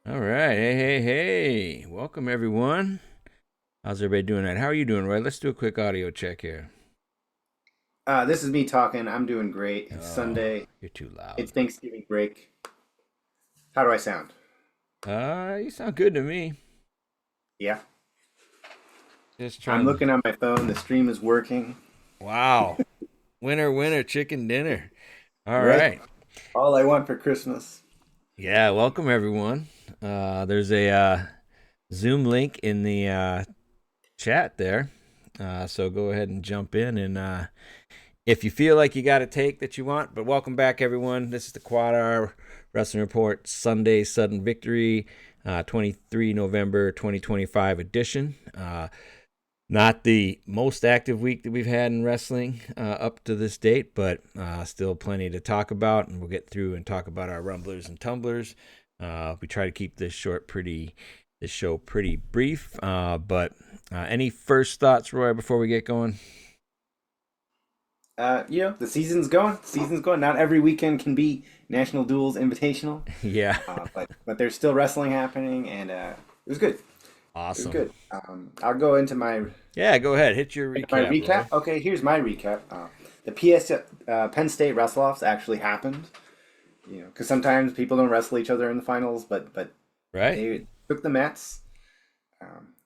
All right. Hey. Welcome, everyone. How's everybody doing tonight? How are you doing, Roy? Let's do a quick audio check here. This is me talking. I'm doing great. It's Oh, Sunday. you're too It's loud. Thanksgiving break. How do I sound? You sound good to me. Yeah. Just I'm trying to. looking on my phone. The stream is working. Wow. Winner, chicken dinner. All Right. right. All I want for Christmas. Yeah, welcome, everyone. There's a Zoom link in the chat there. So go ahead and jump in and if you feel like you got a take that you want. But welcome back, everyone. This is the QuadR Wrestling Report Sunday Sudden Victory, 23 November 2025 edition. Not the most active week that we've had in wrestling up to this date, but still plenty to talk about. And we'll get through and talk about our rumblers and tumblers. We try to keep this show pretty brief. But any first thoughts, Roy, before we get going? The season's going. Season's going. Not every weekend can be National Duels Invitational, Yeah. but there's still wrestling happening, and it was good. It was Awesome. good. I'll go into Yeah, go ahead. Hit your my recap, Roy. recap. Okay, here's my recap. The Penn State Wrestle-offs actually happened. Because sometimes people don't wrestle each other in the finals, but Right? they took the mats.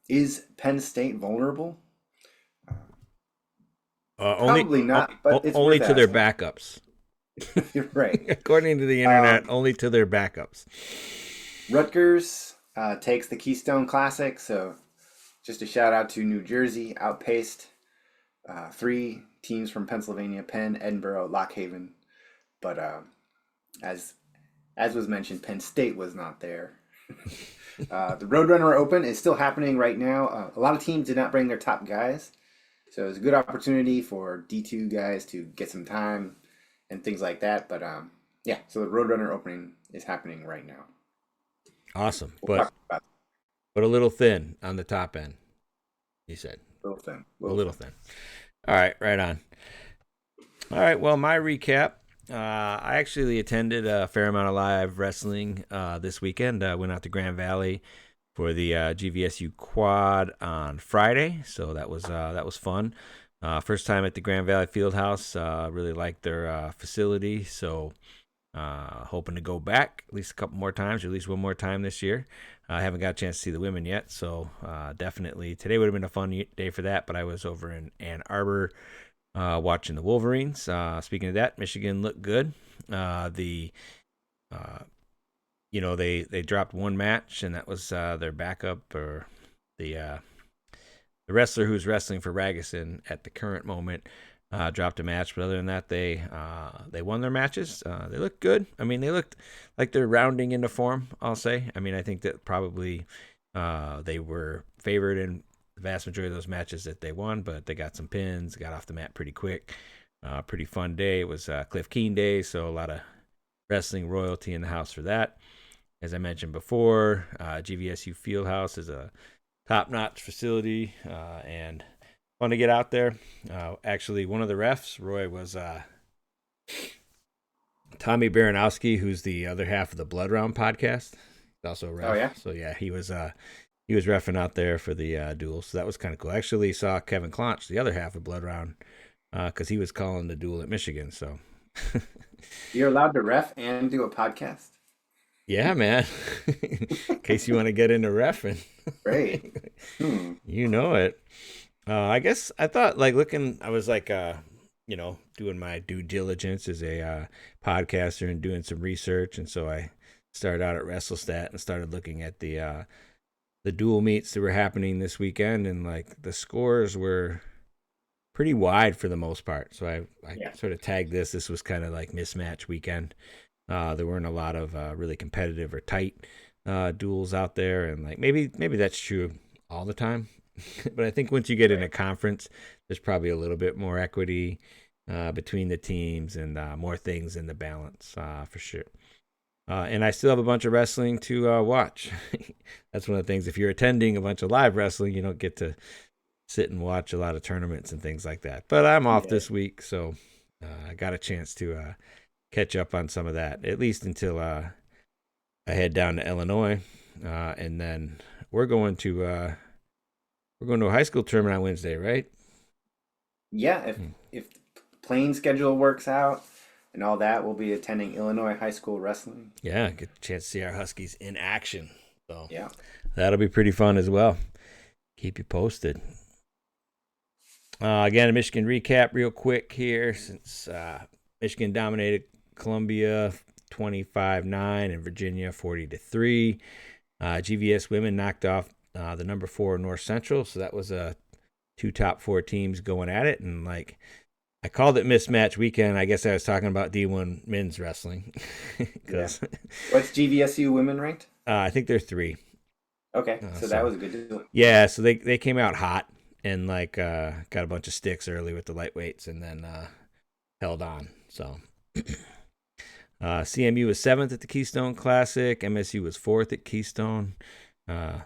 Is Penn State vulnerable? Only Probably not, but it's only worth to their asking. backups. You're right. According to the internet, Um, only to their backups. Rutgers takes the Keystone Classic, so just a shout out to New Jersey, outpaced three teams from Pennsylvania: Penn, Edinburgh, Lock Haven. But as as was mentioned, Penn State was not there. The Roadrunner Open is still happening right now. A lot of teams did not bring their top guys, so it's a good opportunity for D2 guys to get some time and things like that. But yeah, so the Roadrunner opening is happening right now. Awesome, We'll but talk about a little thin on the top end. You said it. Little thing, a little little thing. thin. All right, right on. All right, well, my recap. I actually attended a fair amount of live wrestling this weekend. Went out to Grand Valley for the GVSU Quad on Friday, so that was fun. First time at the Grand Valley Fieldhouse. Really liked their facility, so hoping to go back at least a couple more times, or at least one more time this year. I haven't got a chance to see the women yet, so definitely today would have been a fun day for that. But I was over in Ann Arbor watching the Wolverines. Speaking of that, Michigan looked good. The uh, they dropped one match, and that was their backup, or the the wrestler who's wrestling for Ragusan at the current moment. Dropped a match, but other than that, they won their matches. They looked good. I mean, they looked like they're rounding into form. I'll say. I mean, I think that probably they were favored in the vast majority of those matches that they won, but they got some pins, got off the mat pretty quick. Pretty fun day. It was Cliff Keen Day, so a lot of wrestling royalty in the house for that. As I mentioned before, GVSU Fieldhouse is a top-notch facility and fun to get out there. Actually, one of the refs, Roy, was Tommy Baranowski, who's the other half of the Blood Round podcast. He's also a Oh ref. yeah. So yeah, he was refing out there for the duel. So that was kind of cool. I actually saw Kevin Claunch, the other half of Blood Round, because he was calling the duel at Michigan. So You're allowed to ref and do a podcast. yeah, man. In case you want to get into refing, Great. Hmm. you know it. I guess I thought like looking. I was like, doing my due diligence as a podcaster and doing some research, and so I started out at WrestleStat and started looking at the dual meets that were happening this weekend, and like the scores were pretty wide for the most part. So I Yeah. sort of tagged this. This was kind of like mismatch weekend. There weren't a lot of really competitive or tight duels out there, and like maybe that's true all the time. But I think once you get in a Right. conference, there's probably a little bit more equity between the teams and more things in the balance for sure. And I still have a bunch of wrestling to watch. That's one of the things. If you're attending a bunch of live wrestling, you don't get to sit and watch a lot of tournaments and things like that. But I'm off Yeah. this week, so I got a chance to catch up on some of that, at least until I head down to Illinois. And then we're going to a high school tournament on Wednesday, right? Yeah, Hmm. if playing schedule works out and all that, we'll be attending Illinois high school wrestling. Yeah, get a chance to see our Huskies in action. So Yeah. that'll be pretty fun as well. Keep you posted. Again, a Michigan recap real quick here since Michigan dominated Columbia 25-9 and Virginia 40-3. GVS women knocked off the number 4 North Central, so that was two top 4 teams going at it. And like I called it mismatch weekend. I guess I was talking about D1 men's wrestling. Yeah. What's GVSU women ranked? I think they're 3. Okay, so that was a good deal. Yeah, so they came out hot and like got a bunch of sticks early with the lightweights and then held on. So CMU was 7th at the Keystone Classic. MSU was 4th at Keystone. I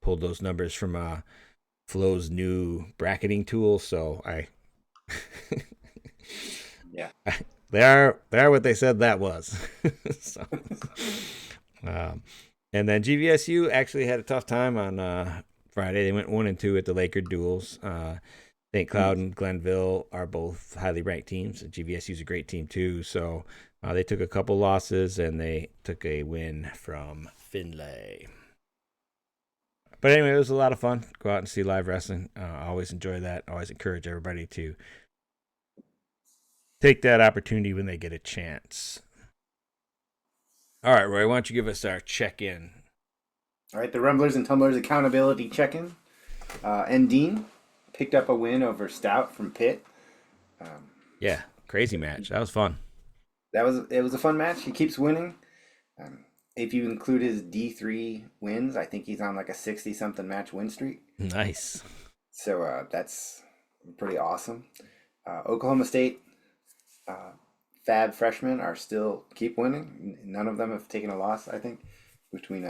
pulled those numbers from Flo's new bracketing tool, so yeah, they are what they said that was. So, and then GVSU actually had a tough time on Friday. They went 1-2 at the Laker duels. St. Cloud and Glenville are both highly ranked teams. GVSU is a great team too. So they took a couple losses and they took a win from Finlay. But anyway, it was a lot of fun. Go out and see live wrestling. I always enjoy that. I always encourage everybody to take that opportunity when they get a chance. All right, Roy, why don't you give us our check-in? All right, the Rumblers and Tumblers accountability check-in. And Dean picked up a win over Stout from Pitt. Yeah, crazy match. That was fun. It was a fun match. He keeps winning. If you include his D3 wins, I think he's on like a 60-something match win streak. Nice. So that's pretty awesome. Oklahoma State Fab freshmen are still keep winning. None of them have taken a loss, I think, between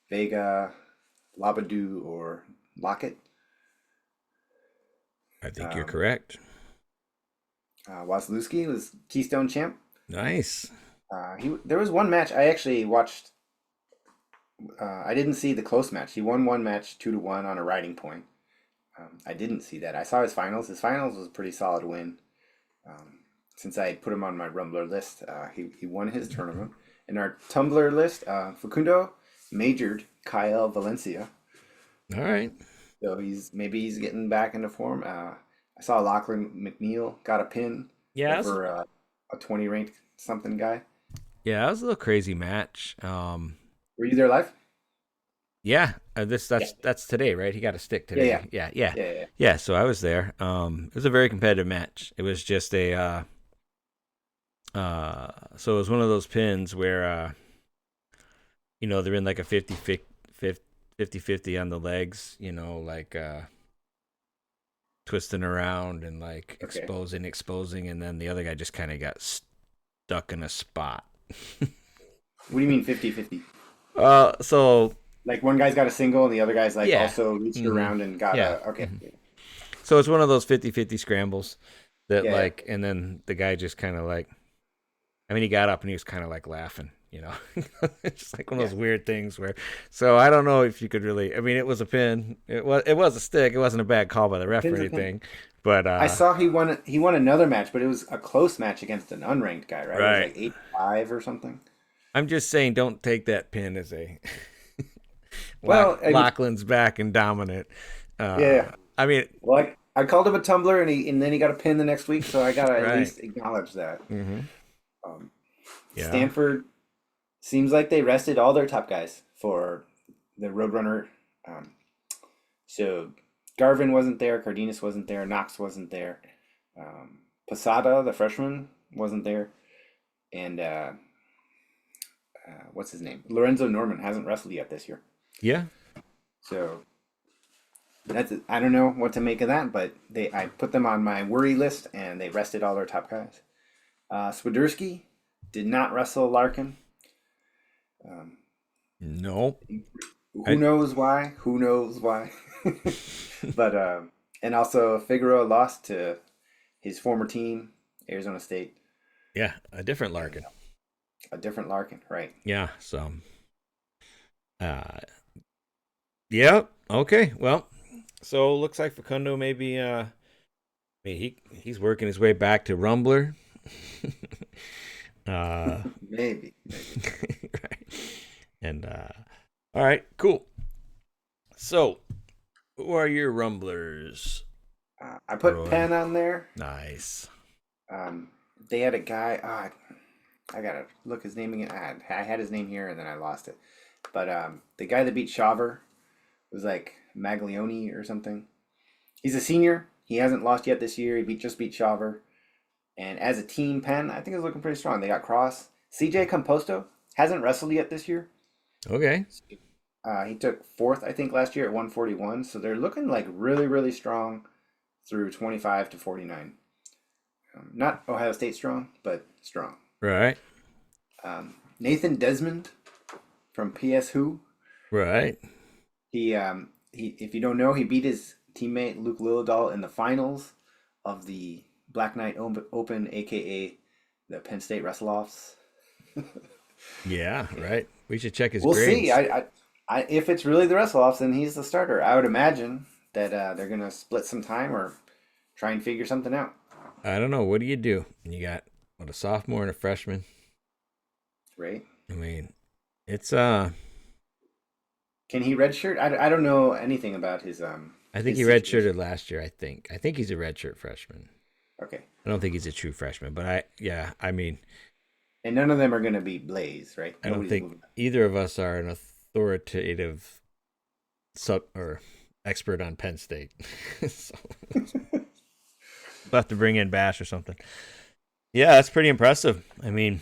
Vega, Labadou, or Lockett. I think you're correct. Wasilewski was Keystone champ. Nice. There was one match I actually watched. I didn't see the close match. He won one match 2-1 on a riding point. I didn't see that. I saw his finals. His finals was a pretty solid win. Since I put him on my Rumbler list, he won his tournament. In our Tumblr list, Facundo majored Kyle Valencia. All right. So he's getting back into form. I saw Lachlan McNeil got a pin over a 20 ranked something guy. Yeah, that was a little crazy match. Were you there live? Yeah, that's today, right? He got a stick today. Yeah. So I was there. It was a very competitive match. It was just so it was one of those pins where they're in like a 50-50 on the legs, like twisting around and like exposing, and then the other guy just kind of got stuck in a spot. What do you mean 50-50? So like one guy's got a single and the other guy's like also reached around and got a okay. Mm-hmm. So it's one of those 50-50 scrambles that and then the guy just kind of like, he got up and he was kind of like laughing, it's just like one of those weird things where, so I don't know if you could really, it was a pin. It was a stick. It wasn't a bad call by the ref or anything, but I saw he won another match, but it was a close match against an unranked guy, right? It was like 8-5 or something. I'm just saying, don't take that pin as a Lachlan's back and dominant. I called him a tumbler, and then he got a pin the next week, so I gotta at least acknowledge that. Mm-hmm. Stanford seems like they rested all their top guys for the Roadrunner. So Garvin wasn't there, Cardenas wasn't there, Knox wasn't there, Posada, the freshman, wasn't there, and what's his name? Lorenzo Norman hasn't wrestled yet this year. Yeah. So I don't know what to make of that, but I put them on my worry list, and they rested all their top guys. Swiderski did not wrestle Larkin. No. Who knows why? Who knows why? But and also Figueroa lost to his former team, Arizona State. Yeah, a different Larkin. A different Larkin, right? Yeah, so Uh, yeah. Okay. Well, so looks like Facundo maybe. I mean, he's working his way back to Rumbler. uh, Maybe. right. And all right, cool. So, who are your Rumblers, I put Roy? Penn on there. Nice. Um, they had a guy. I gotta look his name again. I had his name here and then I lost it. But the guy that beat Shaver was like Maglione or something. He's a senior. He hasn't lost yet this year. Just beat Shaver. And as a team, Penn, I think is looking pretty strong. They got Cross. CJ Composto hasn't wrestled yet this year. Okay. He took fourth, I think, last year at 141. So they're looking like really, really strong through 25 to 49. Not Ohio State strong, but strong. Right. Nathan Desmond from PSU. Right. He if you don't know, he beat his teammate Luke Lillidahl in the finals of the Black Knight Open, aka the Penn State Wrestle-offs. Yeah. Right. We should check his We'll grades. see. If it's really the Wrestle-offs, then he's the starter. I would imagine that they're gonna split some time or try and figure something out. I don't know. What do? You got a sophomore and a freshman. Right? I mean, it's Can he redshirt? I don't know anything about his I think his he situation. redshirted last year. I think he's a redshirt freshman. Okay, I don't think he's a true freshman, but I mean, and none of them are gonna be Blaze, right? I don't Nobody's think moving. either of us are an authoritative sub or expert on Penn State. So we'll have to bring in Bash or something. Yeah, that's pretty impressive. I mean,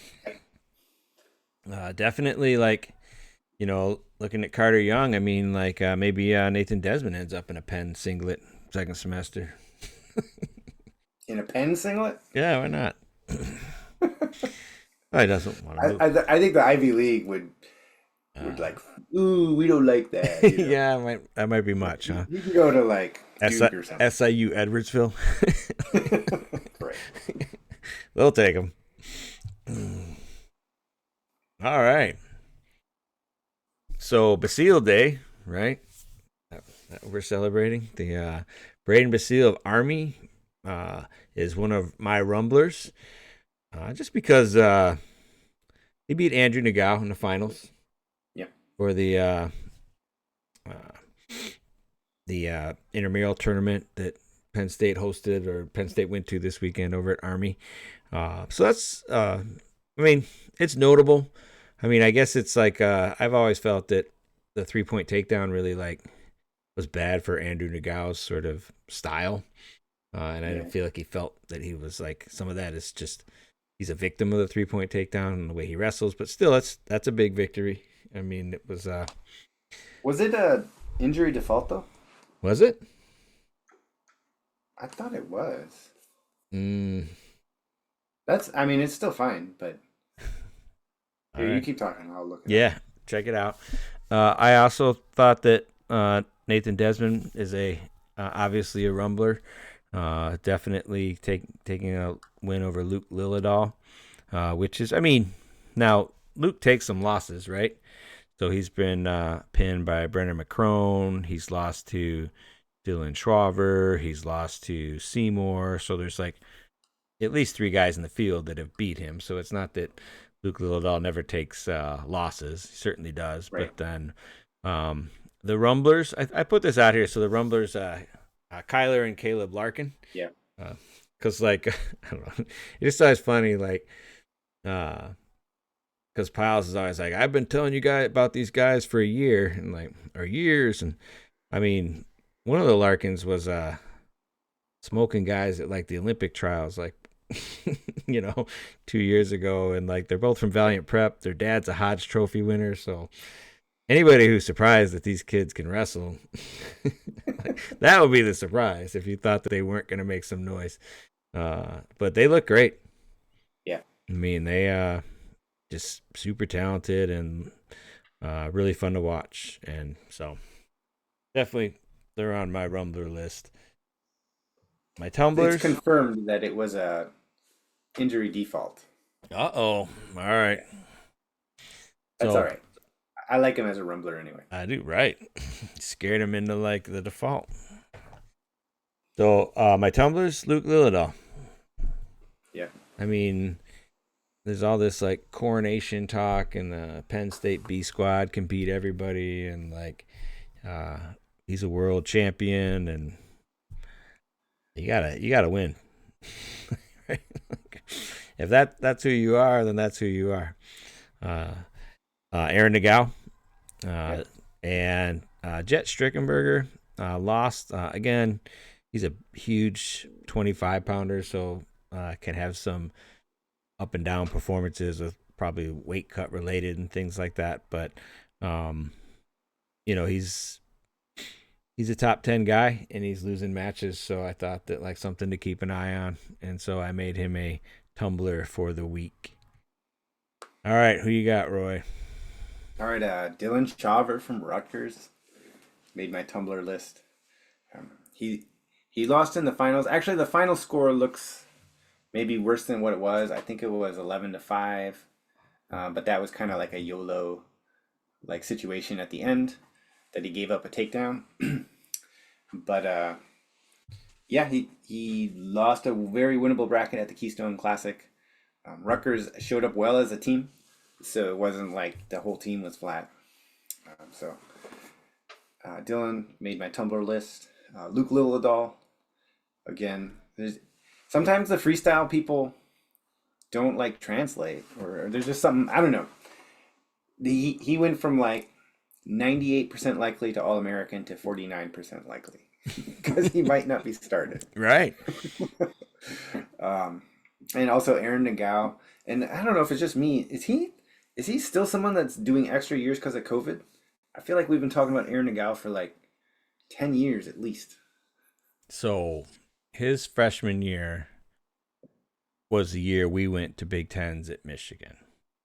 definitely like, looking at Carter Young, I mean, like maybe Nathan Desmond ends up in a Penn singlet second semester. In a Penn singlet? Yeah, why not? He doesn't want to move. I think the Ivy League would like, ooh, we don't like that. You know, Yeah, that might be much, huh? you can go to like Duke or something. SIU Edwardsville. Right. They'll take him. All right. So Basile Day, right? That we're celebrating. The Braden Basile of Army is one of my Rumblers. Just because he beat Andrew Nagao in the finals. Yeah. For the intramural tournament that Penn State hosted or Penn State went to this weekend over at Army. So that's, I mean, it's notable. I mean, I guess it's like I've always felt that the 3-point takedown really like was bad for Andrew Nagao's sort of style, and I didn't feel like he felt that he was like some of that is just he's a victim of the 3-point takedown and the way he wrestles. But still, that's a big victory. I mean, it was. Was it a injury default though? Was it? I thought it was. Mm, I mean, it's still fine, but here, right. you keep talking. I'll look. Yeah, check it out. I also thought that Nathan Desmond is obviously a rumbler. Definitely taking a win over Luke Lillidahl, which is, I mean, now Luke takes some losses, right? So he's been pinned by Brendan McCrone. He's lost to Dylan Schwaber. He's lost to Seymour. So there's like at least 3 guys in the field that have beat him. So it's not that Luke Lillidahl never takes losses. He certainly does. Right. But then the Rumblers, I put this out here. So the Rumblers, Kyler and Caleb Larkin. Yeah. Because, like, I don't know. It just always funny, like, because Piles is always like, I've been telling you guys about these guys for a year, and like, or years. And I mean, one of the Larkins was smoking guys at like the Olympic trials, like, 2 years ago. And like, they're both from Valiant Prep. Their dad's a Hodge Trophy winner. So anybody who's surprised that these kids can wrestle, that would be the surprise if you thought that they weren't going to make some noise. But they look great. Yeah. I mean, they just super talented and really fun to watch. And so definitely they're on my Rumbler list. My Tumblers. It's confirmed that it was a injury default. Uh-oh. All right. That's all right. I like him as a rumbler anyway. I do, right? Scared him into like the default. So my tumblers, Luke Lillidahl. Yeah. I mean, there's all this like coronation talk, and the Penn State B squad can beat everybody, and like he's a world champion, and you gotta win. Right? If that's who you are, then that's who you are. Aaron Nagao and Jet Strickenberger lost again. He's a huge 25-pounder, so can have some up and down performances with probably weight cut related and things like that. But he's a top 10 guy, and he's losing matches, so I thought that like something to keep an eye on, and so I made him a tumbler for the week. All right, who you got, Roy? All right, Dylan Chauver from Rutgers made my tumbler list. He lost in the finals. Actually, the final score looks maybe worse than what it was. I think it was 11-5, but that was kind of like a YOLO like situation at the end that he gave up a takedown. But yeah, he lost a very winnable bracket at the Keystone Classic. Rutgers showed up well as a team, so it wasn't like the whole team was flat. Dylan made my tumbler list. Luke Lillidahl, again, sometimes the freestyle people don't like translate, or there's just something, I don't know. He went from like 98% likely to All-American to 49% likely because he might not be started. Right. And also Aaron Nagao, and I don't know if it's just me. Is he still someone that's doing extra years because of COVID? I feel like we've been talking about Aaron Nagao for like 10 years at least. So his freshman year was the year we went to Big Tens at Michigan.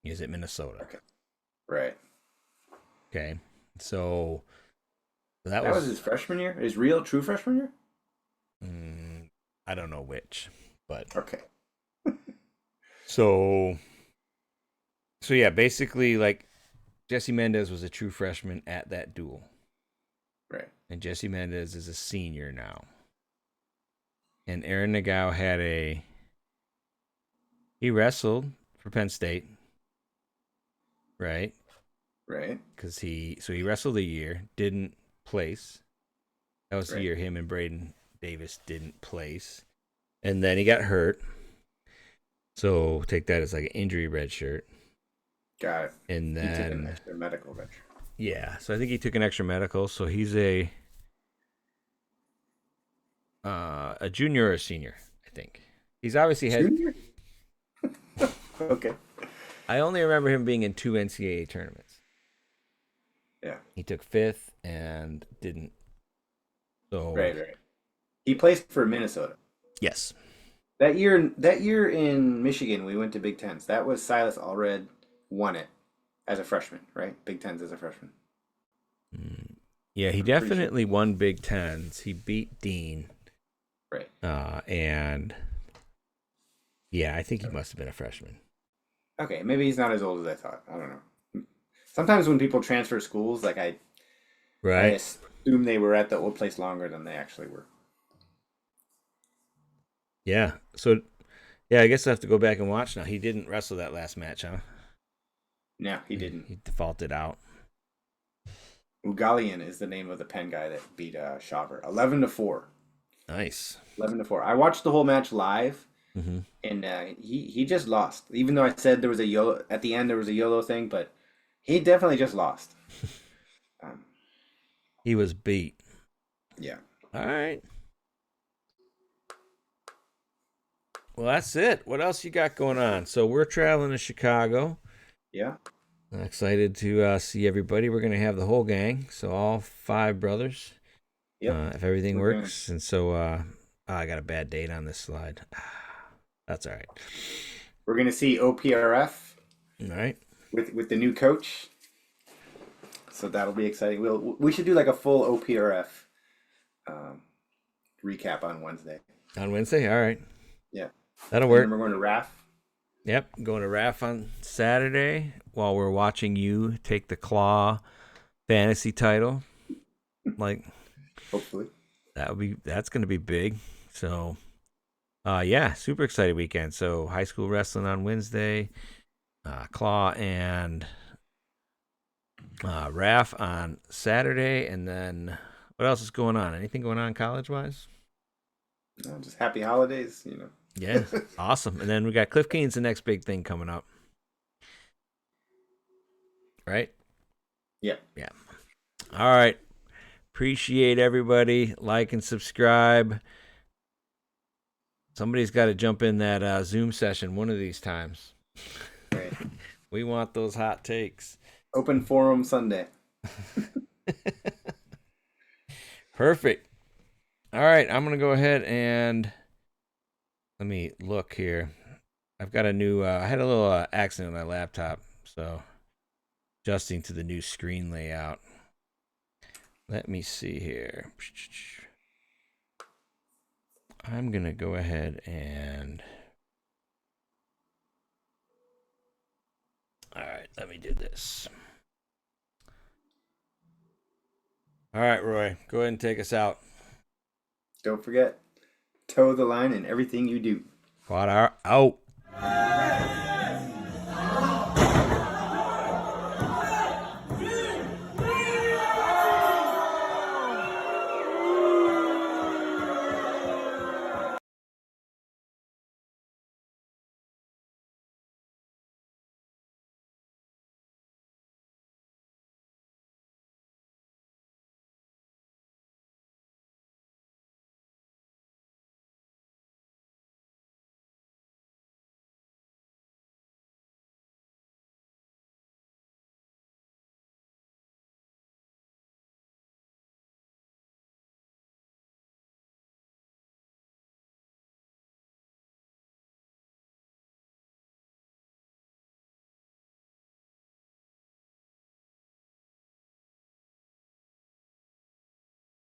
He was at Minnesota. Okay. Right. Okay. So that was his freshman year? His real true freshman year? I don't know which, but okay. So yeah, basically like Jesse Mendez was a true freshman at that duel. Right. And Jesse Mendez is a senior now. And Aaron Nagao he wrestled for Penn State. Right? Right. Because he wrestled a year, didn't place. That was the year him and Braden Davis didn't place. And then he got hurt. So take that as like an injury red shirt. Got it. And then he took an extra medical red shirt. Yeah, so I think he took an extra medical. So he's a junior or a senior, I think. He's obviously had. Junior? Okay. I only remember him being in 2 NCAA tournaments. Yeah. He took 5th and didn't. So Right. He placed for Minnesota. Yes. That year in Michigan, we went to Big Tens. That was Silas Allred won it as a freshman, right? Big Tens as a freshman. Yeah, he definitely won Big Tens. He beat Dean. Right. And yeah, I think he must have been a freshman. Okay, maybe he's not as old as I thought. I don't know. Sometimes when people transfer schools, like I assume they were at the old place longer than they actually were. Yeah. So, yeah, I guess I have to go back and watch now. He didn't wrestle that last match, huh? No, he didn't. He defaulted out. Ugalian is the name of the Penn guy that beat Chauver. 11-4. Nice. 11-4. I watched the whole match live, and he just lost. Even though I said there was a YOLO at the end, there was a YOLO thing, but he definitely just lost. He was beat. Yeah. All right. Well, that's it. What else you got going on? So we're traveling to Chicago. Yeah. I'm excited to see everybody. We're going to have the whole gang, so all 5 brothers. Yep. If everything works. And so I got a bad date on this slide. That's all right. We're going to see OPRF. All right. With the new coach. So that'll be exciting. We should do like a full OPRF recap on Wednesday. On Wednesday? All right. Yeah. That'll work. And then we're going to RAF. Yep, going to RAF on Saturday while we're watching you take the Claw fantasy title. Like Hopefully. that's gonna be big. So yeah, super excited weekend. So high school wrestling on Wednesday, Claw and RAF on Saturday, and then what else is going on? Anything going on college wise? No, just happy holidays, Yeah, awesome. And then we got Cliff Keen's the next big thing coming up, right? Yeah. Yeah. All right. Appreciate everybody. Like and subscribe. Somebody's got to jump in that Zoom session one of these times. Right. We want those hot takes. Open forum Sunday. Perfect. All right, I'm gonna go ahead and let me look here. I've got a new. I had a little accident on my laptop, so adjusting to the new screen layout. Let me see here. I'm gonna go ahead and. All right, let me do this. All right, Roy, go ahead and take us out. Don't forget, toe the line in everything you do. QuadR out.